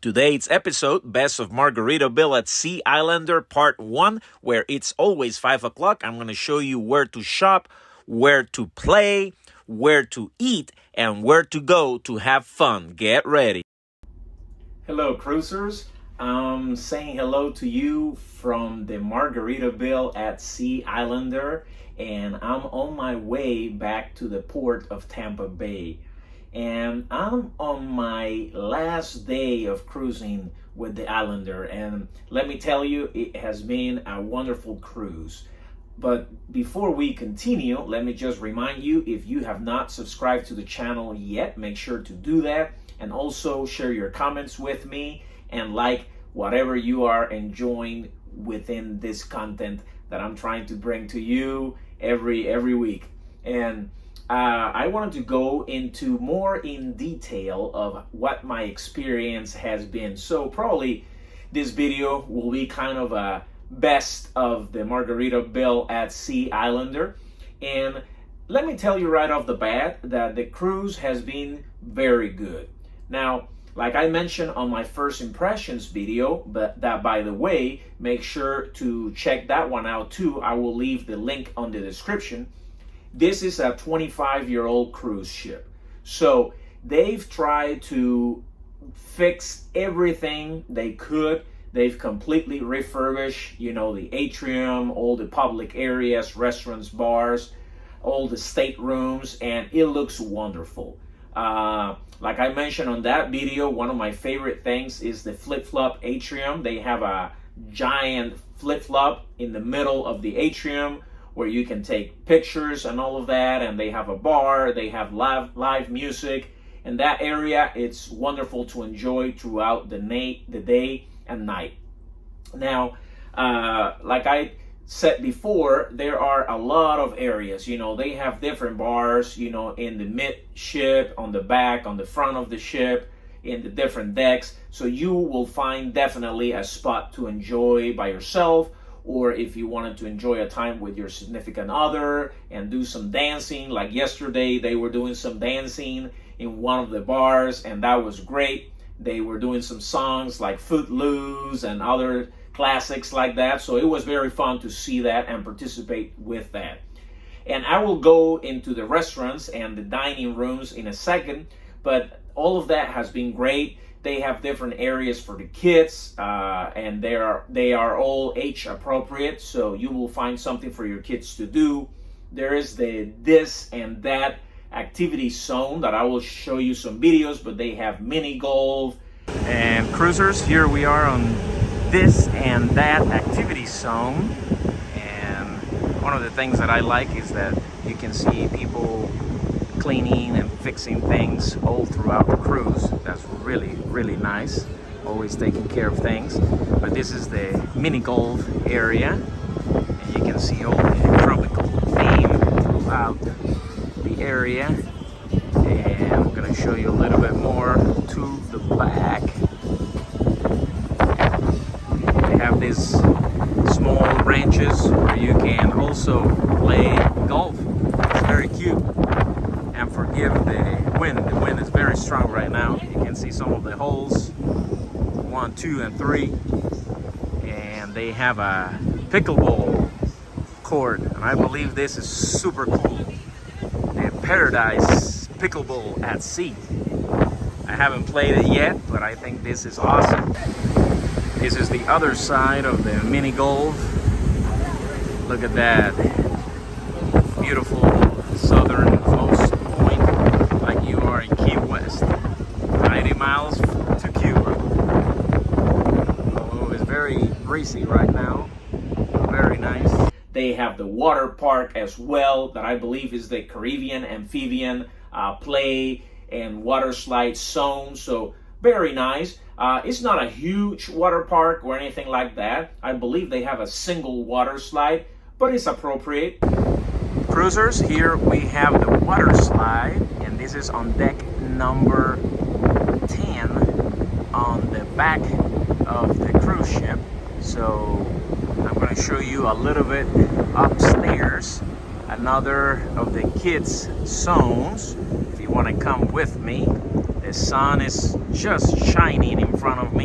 Today's episode, Best of Margaritaville at Sea Islander Part 1, where it's always 5 o'clock. I'm going to show you where to shop, where to play, where to eat, and where to go to have fun. Get ready. Hello, cruisers. I'm saying hello to you from the Margaritaville at Sea Islander, and I'm on my way back to the port of Tampa Bay. And I'm on my last day of cruising with the Islander, and let me tell you, it has been a wonderful cruise. But before we continue, let me just remind you, if you have not subscribed to the channel yet, make sure to do that, and also share your comments with me and like whatever you are enjoying within this content that I'm trying to bring to you every week. And I wanted to go into more in detail of what my experience has been. So probably this video will be kind of a best of the Margaritaville at Sea Islander. And let me tell you right off the bat that the cruise has been very good. Now, like I mentioned on my first impressions video, but that, by the way, make sure to check that one out too. I will leave the link on the description. This is a 25-year-old cruise ship. So they've tried to fix everything they could. They've completely refurbished, the atrium, all the public areas, restaurants, bars, all the staterooms, and it looks wonderful. Like I mentioned on that video, one of my favorite things is the flip-flop atrium. They have a giant flip-flop in the middle of the atrium where you can take pictures and all of that, and they have a bar, they have live music. In that area, it's wonderful to enjoy throughout the day and night. Now, like I said before, there are a lot of areas. They have different bars, in the midship, on the back, on the front of the ship, in the different decks. So you will find definitely a spot to enjoy by yourself, or if you wanted to enjoy a time with your significant other and do some dancing. Like yesterday, they were doing some dancing in one of the bars, and that was great. They were doing some songs like Footloose and other classics like that. So it was very fun to see that and participate with that. And I will go into the restaurants and the dining rooms in a second, but all of that has been great. They have different areas for the kids, and they are all age appropriate, so you will find something for your kids to do. There is the this and that activity zone that I will show you some videos, but they have mini golf. And cruisers, here we are on this and that activity zone. And one of the things that I like is that you can see people cleaning and fixing things all throughout the cruise. That's really, really nice. Always taking care of things. But this is the mini golf area, and you can see all the tropical theme throughout the area. And I'm going to show you a little bit more to the back. They have these small ranches where you can also play golf. It's very cute. And forgive the wind. The wind is very strong right now. You can see some of the holes, 1, 2, and 3. And they have a pickleball court. And I believe this is super cool. The Paradise Pickleball at Sea. I haven't played it yet, but I think this is awesome. This is the other side of the mini golf. Look at that. Beautiful southernmost point, like you are in Key West. 90 miles to Cuba. Oh, it's very breezy right now. Very nice. They have the water park as well, that I believe is the Caribbean amphibian play and water slide zone. So very nice. It's not a huge water park or anything like that. I believe they have a single water slide, but it's appropriate. Cruisers, here we have the water slide, and this is on deck number 10 on the back of the cruise ship. So I'm going to show you a little bit upstairs, another of the kids zones. If you want to come with me, the sun is just shining in front of me.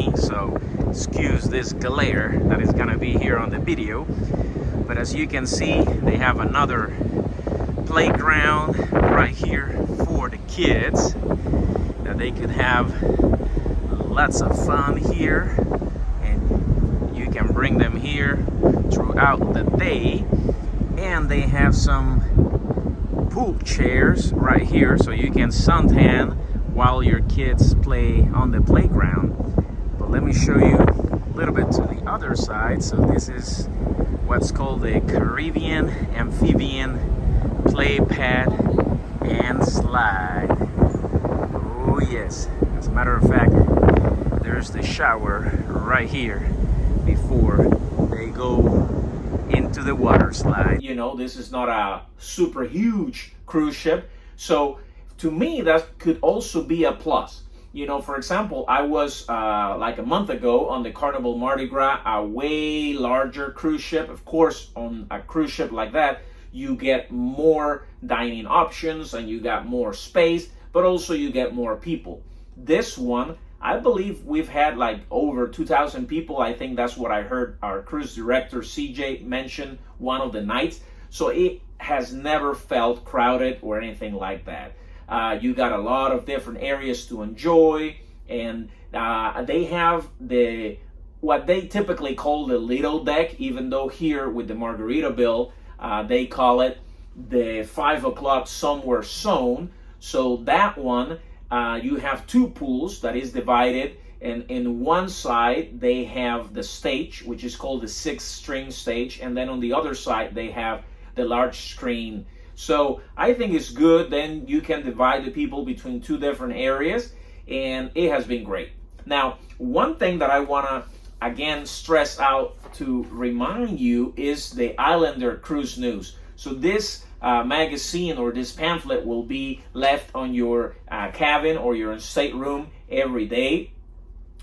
excuse this glare that is gonna be here on the video. But as you can see, they have another playground right here for the kids that they could have lots of fun here, and you can bring them here throughout the day. And they have some pool chairs right here so you can suntan while your kids play on the playground. But let me show you a little bit to the other side. So this is what's called the Caribbean Amphibian Play Pad and Slide. Oh yes, as a matter of fact, there's the shower right here before they go into the water slide. You know, this is not a super huge cruise ship, so to me that could also be a plus. You know, for example, I was like a month ago on the Carnival Mardi Gras, a way larger cruise ship. Of course, on a cruise ship like that, you get more dining options and you got more space, but also you get more people. This one, I believe we've had like over 2,000 people. I think that's what I heard our cruise director CJ mention one of the nights. So it has never felt crowded or anything like that. You got a lot of different areas to enjoy, and they have what they typically call the little deck, even though here with the Margaritaville, they call it the 5 o'clock somewhere zone. So that one, you have two pools that is divided, and in one side they have the stage, which is called the 6-string stage, and then on the other side they have the large screen. So I think it's good. Then you can divide the people between two different areas, and it has been great. Now, one thing that I want to again stress out to remind you is the Islander Cruise News. So this magazine or this pamphlet will be left on your cabin or your stateroom every day,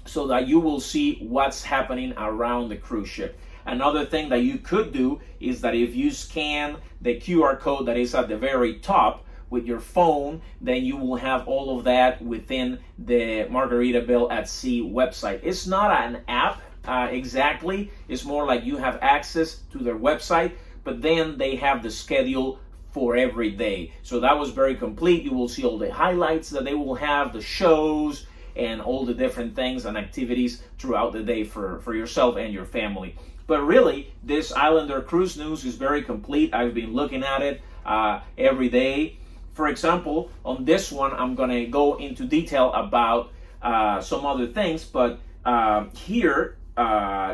so that you will see what's happening around the cruise ship. Another thing that you could do is that if you scan the QR code that is at the very top with your phone, then you will have all of that within the Margaritaville at Sea website. It's not an app exactly. It's more like you have access to their website, but then they have the schedule for every day. So that was very complete. You will see all the highlights that they will have, the shows, and all the different things and activities throughout the day for yourself and your family. But really, this Islander Cruise News is very complete. I've been looking at it every day. For example, on this one, I'm going to go into detail about some other things. But here,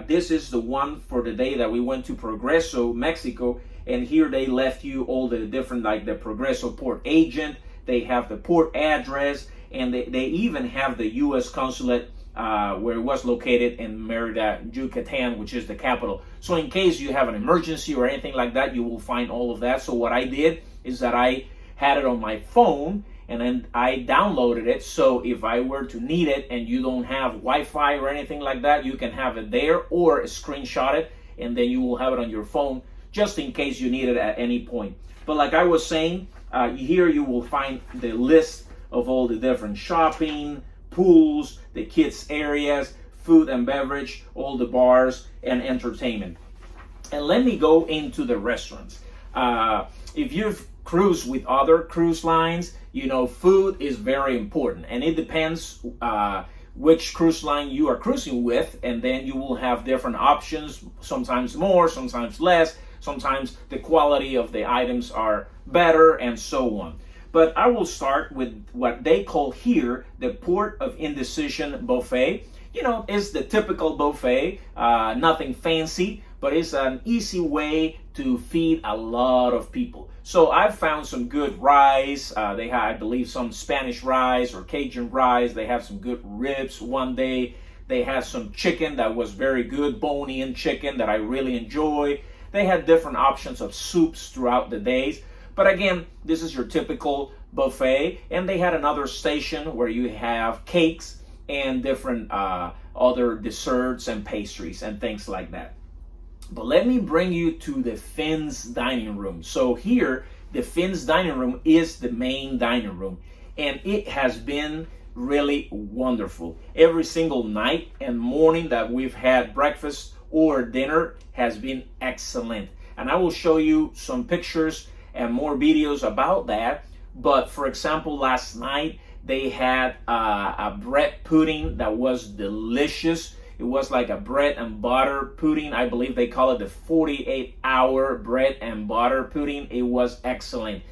this is the one for the day that we went to Progreso, Mexico. And here they left you all the different, like the Progreso port agent. They have the port address. And they even have the U.S. consulate where it was located in Mérida, Yucatan, which is the capital. So in case you have an emergency or anything like that, you will find all of that. So what I did is that I had it on my phone, and then I downloaded it. So if I were to need it and you don't have Wi-Fi or anything like that, you can have it there or screenshot it, and then you will have it on your phone just in case you need it at any point. But like I was saying, here you will find the list of all the different shopping, pools, the kids areas, food and beverage, all the bars and entertainment. And let me go into the restaurants. If you've cruised with other cruise lines, you know food is very important, and it depends which cruise line you are cruising with, and then you will have different options, sometimes more, sometimes less, sometimes the quality of the items are better, and so on. But I will start with what they call here the Port of Indecision buffet. You know, it's the typical buffet, nothing fancy, but it's an easy way to feed a lot of people. So I've found some good rice. They have, I believe, some Spanish rice or Cajun rice. They have some good ribs one day. They had some chicken that was very good, bone-in chicken that I really enjoy. They had different options of soups throughout the days. But again, this is your typical buffet. And they had another station where you have cakes and different other desserts and pastries and things like that. But let me bring you to the Finn's dining room. So here, the Finn's dining room is the main dining room. And it has been really wonderful. Every single night and morning that we've had breakfast or dinner has been excellent. And I will show you some pictures and more videos about that. But for example, last night they had a bread pudding that was delicious. It was like a bread and butter pudding. I believe they call it the 48-hour bread and butter pudding. It was excellent.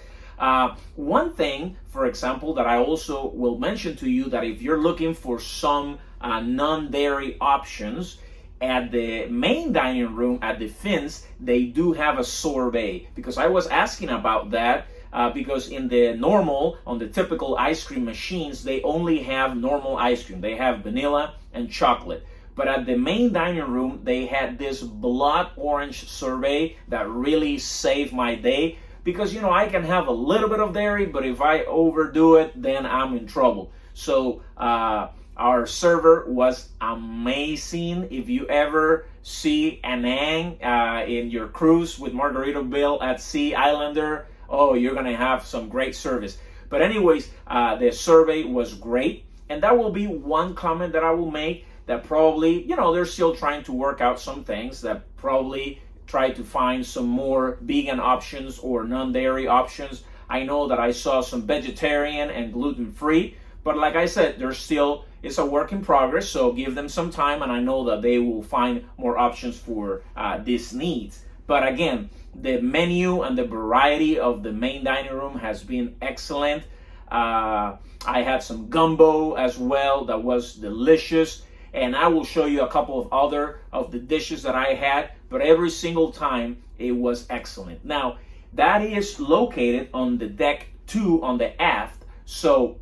One thing, for example, that I also will mention to you, that if you're looking for some non-dairy options, at the main dining room at the Fins, they do have a sorbet, because I was asking about that. Because in the normal, on the typical ice cream machines, they only have normal ice cream. They have vanilla and chocolate. But at the main dining room, they had this blood orange sorbet that really saved my day. Because, you know, I can have a little bit of dairy, but if I overdo it, then I'm in trouble. So our server was amazing. If you ever see Anang in your cruise with Margaritaville at Sea Islander, oh, you're going to have some great service. But anyways, the survey was great. And that will be one comment that I will make, that probably, you know, they're still trying to work out some things, that probably try to find some more vegan options or non-dairy options. I know that I saw some vegetarian and gluten-free, but like I said, there's still, it's a work in progress, so give them some time, and I know that they will find more options for these needs. But again, the menu and the variety of the main dining room has been excellent. I had some gumbo as well that was delicious, and I will show you a couple of other of the dishes that I had, but every single time it was excellent. Now, that is located on the deck 2 on the aft. So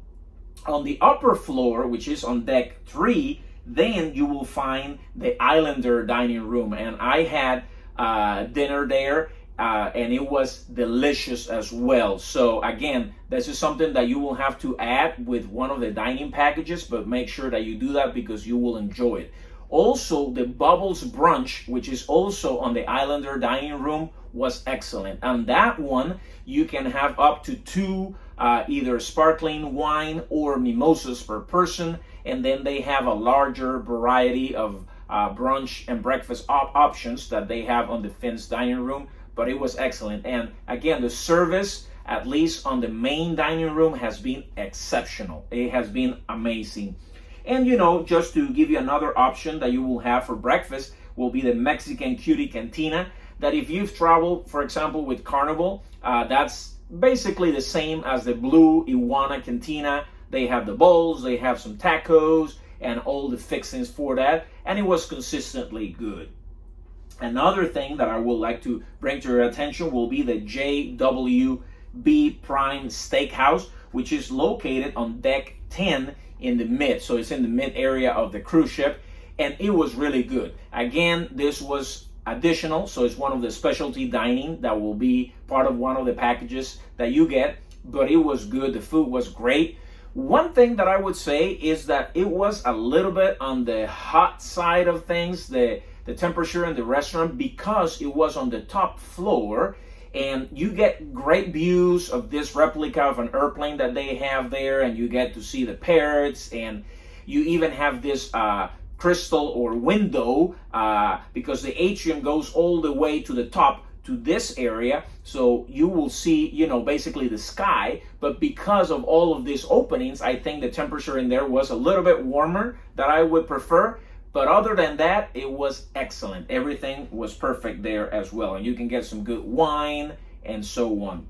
on the upper floor, which is on deck 3, then you will find the Islander dining room, and I had dinner there, and it was delicious as well. So again, this is something that you will have to add with one of the dining packages, but make sure that you do that because you will enjoy it. Also, the Bubbles brunch, which is also on the Islander dining room, was excellent. And that one, you can have up to 2 either sparkling wine or mimosas per person, and then they have a larger variety of brunch and breakfast options that they have on the Fins dining room. But it was excellent. And again, the service, at least on the main dining room, has been exceptional. It has been amazing. And you know, just to give you another option that you will have for breakfast, will be the Mexican Cutie Cantina, that if you've traveled, for example, with Carnival, that's basically the same as the Blue Iguana Cantina. They have the bowls, they have some tacos, and all the fixings for that, and it was consistently good. Another thing that I would like to bring to your attention will be the JWB Prime Steakhouse, which is located on deck 10 in the mid. So it's in the mid area of the cruise ship, and it was really good. Again, this was additional, so it's one of the specialty dining that will be part of one of the packages that you get, but it was good. The food was great. One thing that I would say is that it was a little bit on the hot side of things, the temperature in the restaurant, because it was on the top floor, and you get great views of this replica of an airplane that they have there, and you get to see the parrots, and you even have this crystal or window because the atrium goes all the way to the top to this area, so you will see, you know, basically the sky. But because of all of these openings, I think the temperature in there was a little bit warmer than I would prefer. But other than that, it was excellent. Everything was perfect there as well. And you can get some good wine and so on.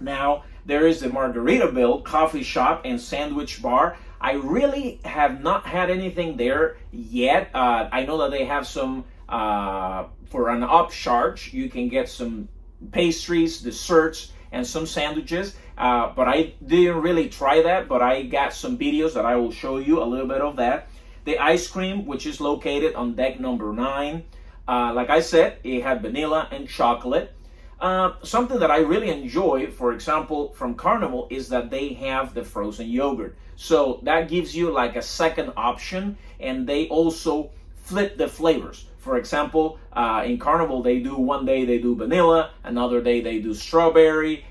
Now, there is the Margaritaville coffee shop and sandwich bar. I really have not had anything there yet. I know that they have some, for an upcharge, you can get some pastries, desserts, and some sandwiches. But I didn't really try that, but I got some videos that I will show you a little bit of that. The ice cream, which is located on deck number 9, like I said, it had vanilla and chocolate. Something that I really enjoy, for example, from Carnival, is that they have the frozen yogurt. So that gives you like a second option, and they also flip the flavors. For example, in Carnival, they do one day they do vanilla, another day they do strawberry,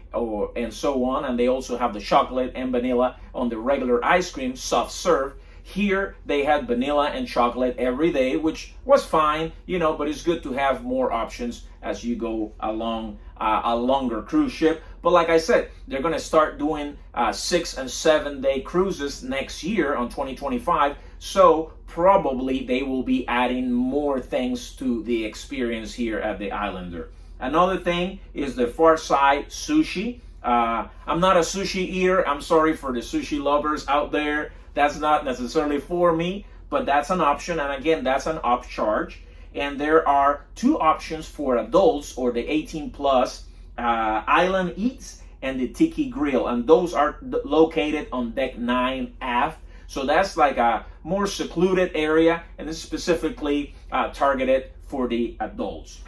and so on. And they also have the chocolate and vanilla on the regular ice cream, soft serve. Here they had vanilla and chocolate every day, which was fine, but it's good to have more options as you go along a longer cruise ship. But like I said, they're going to start doing 6 and 7 day cruises next year on 2025. So probably they will be adding more things to the experience here at the Islander. Another thing is the Far Side Sushi. I'm not a sushi eater. I'm sorry for the sushi lovers out there. That's not necessarily for me, but that's an option. And again, that's an upcharge. And there are 2 options for adults or the 18 plus, Island Eats and the Tiki Grill. And those are located on deck 9 aft. So that's like a more secluded area, and it's specifically targeted for the adults.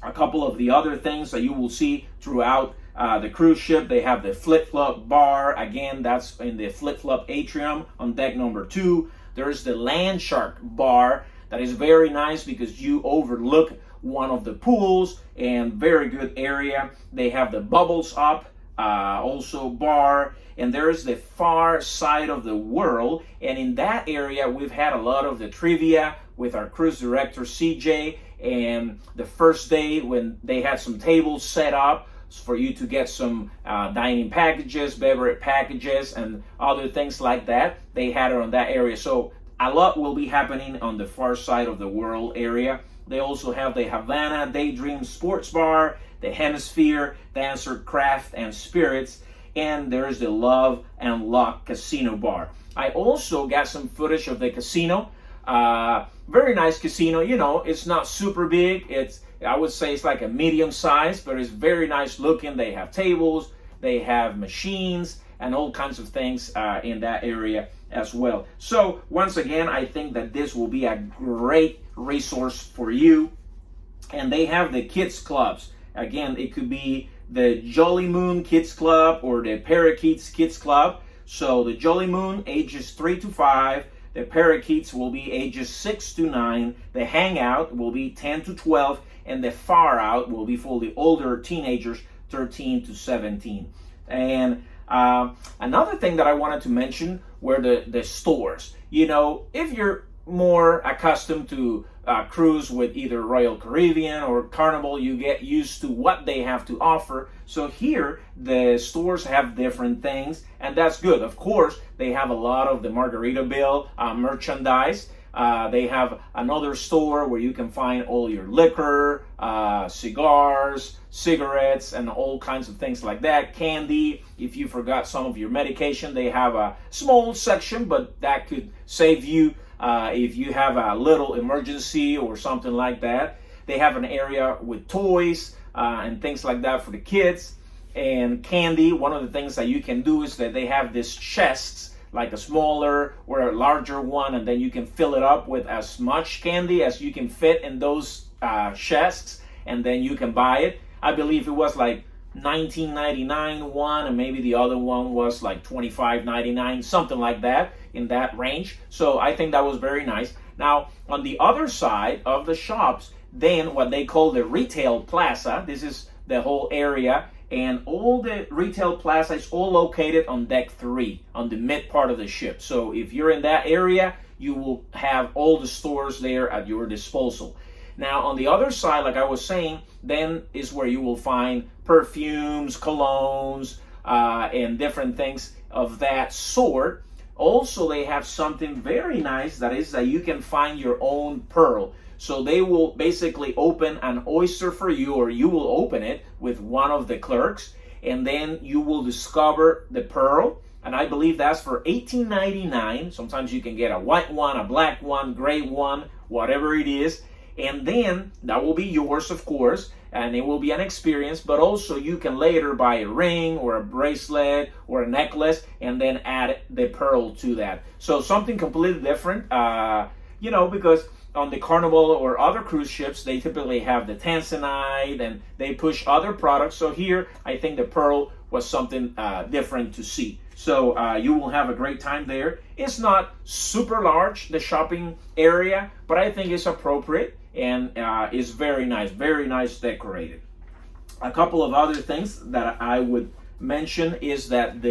A couple of the other things that you will see throughout the cruise ship, they have the flip-flop bar. Again, that's in the flip-flop atrium on deck number 2. There's the Land Shark bar that is very nice because you overlook one of the pools, and very good area. They have the Bubbles Up also bar, and there's the Far Side of the World, and in that area we've had a lot of the trivia with our cruise director CJ. And the first day when they had some tables set up for you to get some dining packages, beverage packages, and other things like that, they had it on that area. So a lot will be happening on the Far Side of the World area. They also have the Havana Daydream Sports Bar, the Hemisphere Dancer Craft and Spirits, and there's the Love and Luck Casino Bar. I also got some footage of the casino. Very nice casino. It's not super big. I would say it's like a medium size, but it's very nice looking. They have tables, they have machines, and all kinds of things in that area as well. So once again, I think that this will be a great resource for you. And they have the kids clubs. Again, it could be the Jolly Moon Kids Club or the Parakeets Kids Club. So the Jolly Moon, ages 3 to 5. The Parakeets will be ages 6 to 9. The Hangout will be 10 to 12. And the Far Out will be for the older teenagers, 13 to 17. And another thing that I wanted to mention were the stores. If you're more accustomed to cruise with either Royal Caribbean or Carnival, you get used to what they have to offer. So here, the stores have different things, and that's good. Of course, they have a lot of the Margaritaville merchandise. They have another store where you can find all your liquor, cigars, cigarettes, and all kinds of things like that. Candy, if you forgot some of your medication, they have a small section, but that could save you if you have a little emergency or something like that. They have an area with toys and things like that for the kids. And candy, one of the things that you can do is that they have these chests, like a smaller or a larger one, and then you can fill it up with as much candy as you can fit in those chests, and then you can buy it. I believe it was like $19.99 one, and maybe the other one was like $25.99, something like that, in that range. So I think that was very nice. Now, on the other side of the shops, then what they call the retail plaza, this is the whole area, and all the retail plaza is all located on deck 3, on the mid part of the ship. So if you're in that area, you will have all the stores there at your disposal. Now, on the other side, like I was saying, then is where you will find perfumes, colognes, and different things of that sort. Also, they have something very nice, that is that you can find your own pearl. So they will basically open an oyster for you, or you will open it with one of the clerks, and then you will discover the pearl. And I believe that's for $18.99. Sometimes you can get a white one, a black one, gray one, whatever it is. And then that will be yours, of course, and it will be an experience. But also you can later buy a ring or a bracelet or a necklace and then add the pearl to that. So something completely different, because on the Carnival or other cruise ships, they typically have the Tanzanite and they push other products. So here, I think the pearl was something different to see. So you will have a great time there. It's not super large, the shopping area, but I think it's appropriate and is very nice decorated. A couple of other things that I would mention is that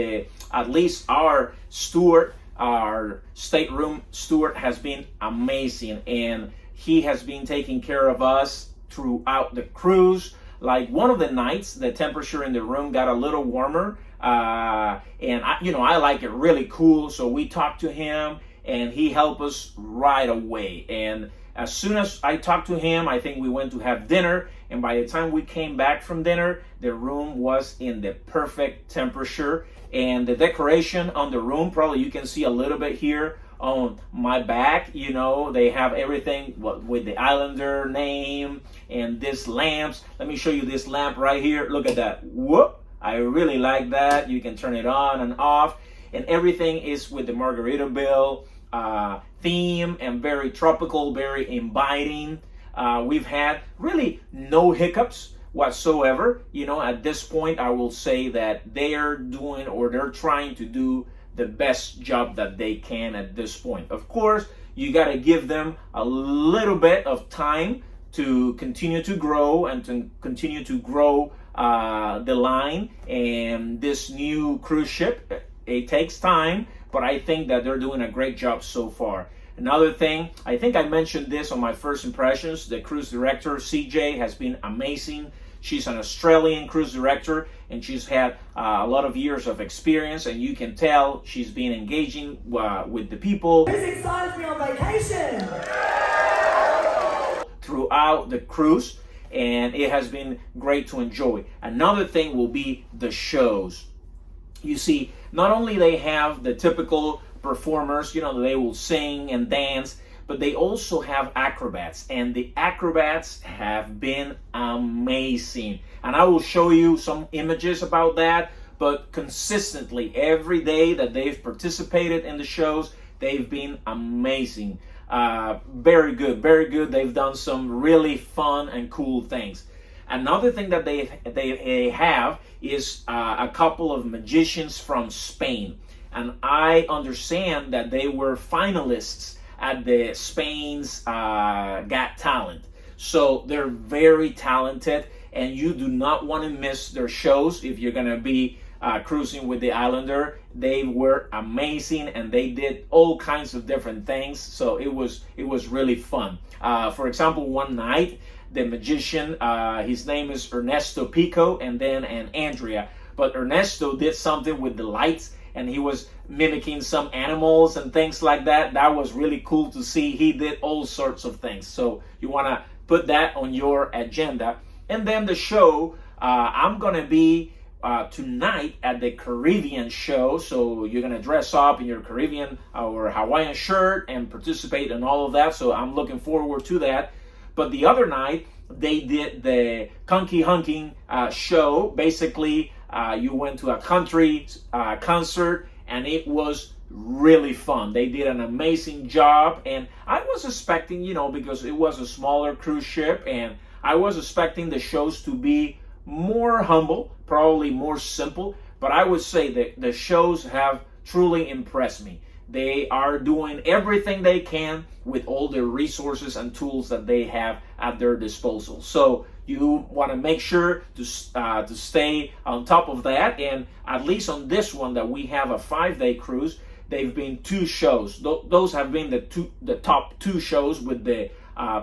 at least our steward, our stateroom steward, has been amazing, and he has been taking care of us throughout the cruise. Like one of the nights, the temperature in the room got a little warmer, and I like it really cool. So we talked to him, and he helped us right away. And as soon as I talked to him, I think we went to have dinner, and by the time we came back from dinner, the room was in the perfect temperature. And the decoration on the room, probably you can see a little bit here on my back. They have everything with the Islander name and this lamps. Let me show you this lamp right here. Look at that. Whoop! I really like that. You can turn it on and off, and everything is with the Margaritaville theme, and very tropical, very inviting. We've had really no hiccups whatsoever. At this point, I will say that they're trying to do the best job that they can at this point. Of course, you got to give them a little bit of time to continue to grow and to continue to grow the line and this new cruise ship. It takes time, but I think that they're doing a great job so far. Another thing, I think I mentioned this on my first impressions, the cruise director, CJ, has been amazing. She's an Australian cruise director, and she's had a lot of years of experience, and you can tell she's been engaging with the people. This excites me on vacation! Throughout the cruise, and it has been great to enjoy. Another thing will be the shows. You see, not only they have the typical performers, they will sing and dance, but they also have acrobats, and the acrobats have been amazing. And I will show you some images about that, but consistently, every day that they've participated in the shows, they've been amazing. Very good, very good. They've done some really fun and cool things. Another thing that they have is a couple of magicians from Spain. And I understand that they were finalists at the Spain's Got Talent. So they're very talented, and you do not want to miss their shows if you're going to be cruising with the Islander. They were amazing, and they did all kinds of different things. So it was really fun. For example, one night, the magician, his name is Ernesto Pico, and then Andrea. But Ernesto did something with the lights, and he was mimicking some animals and things like that. That was really cool to see. He did all sorts of things. So you want to put that on your agenda. And then the show, I'm going to be tonight at the Caribbean show. So you're going to dress up in your Caribbean or Hawaiian shirt and participate in all of that. So I'm looking forward to that. But the other night, they did the Conky Hunking show. Basically, you went to a country concert, and it was really fun. They did an amazing job, and I was expecting, because it was a smaller cruise ship, and I was expecting the shows to be more humble, probably more simple, but I would say that the shows have truly impressed me. They are doing everything they can with all the resources and tools that they have at their disposal. So you want to make sure to stay on top of that. And at least on this one that we have a 5-day cruise, they've been 2 shows. Those have been the top 2 shows with the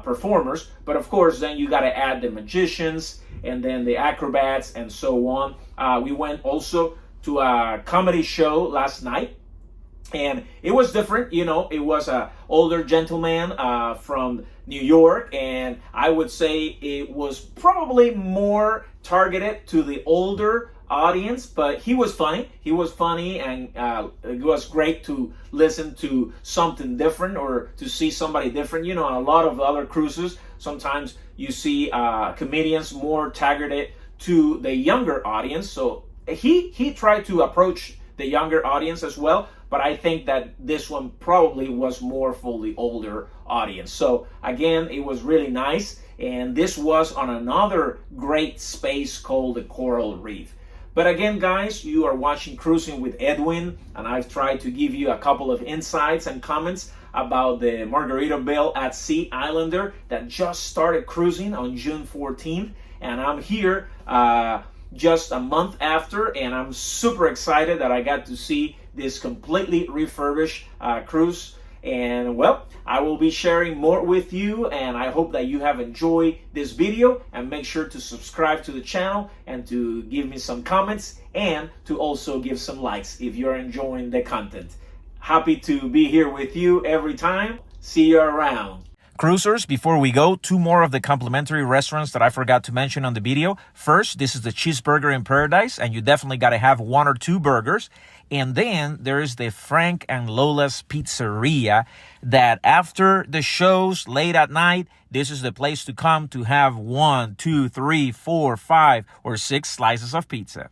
performers. But of course, then you got to add the magicians and then the acrobats and so on. We went also to a comedy show last night. And it was different, it was an older gentleman from New York, and I would say it was probably more targeted to the older audience, but he was funny. He was funny, and it was great to listen to something different or to see somebody different. A lot of other cruises, sometimes you see comedians more targeted to the younger audience. So he tried to approach the younger audience as well, but I think that this one probably was more for the older audience. So again, it was really nice, and this was on another great space called the Coral Reef. But again, guys, you are watching Cruising with Edwin, and I've tried to give you a couple of insights and comments about the Margaritaville at Sea Islander that just started cruising on June 14th. and I'm here just a month after, and I'm super excited that I got to see this completely refurbished cruise. And well, I will be sharing more with you, and I hope that you have enjoyed this video, and make sure to subscribe to the channel and to give me some comments and to also give some likes if you're enjoying the content. Happy to be here with you every time. See you around. Cruisers, before we go, 2 more of the complimentary restaurants that I forgot to mention on the video. First, this is the Cheeseburger in Paradise, and you definitely got to have 1 or 2 burgers. And then there is the Frank and Lola's Pizzeria, that after the shows late at night, this is the place to come to have 1, 2, 3, 4, 5, or 6 slices of pizza.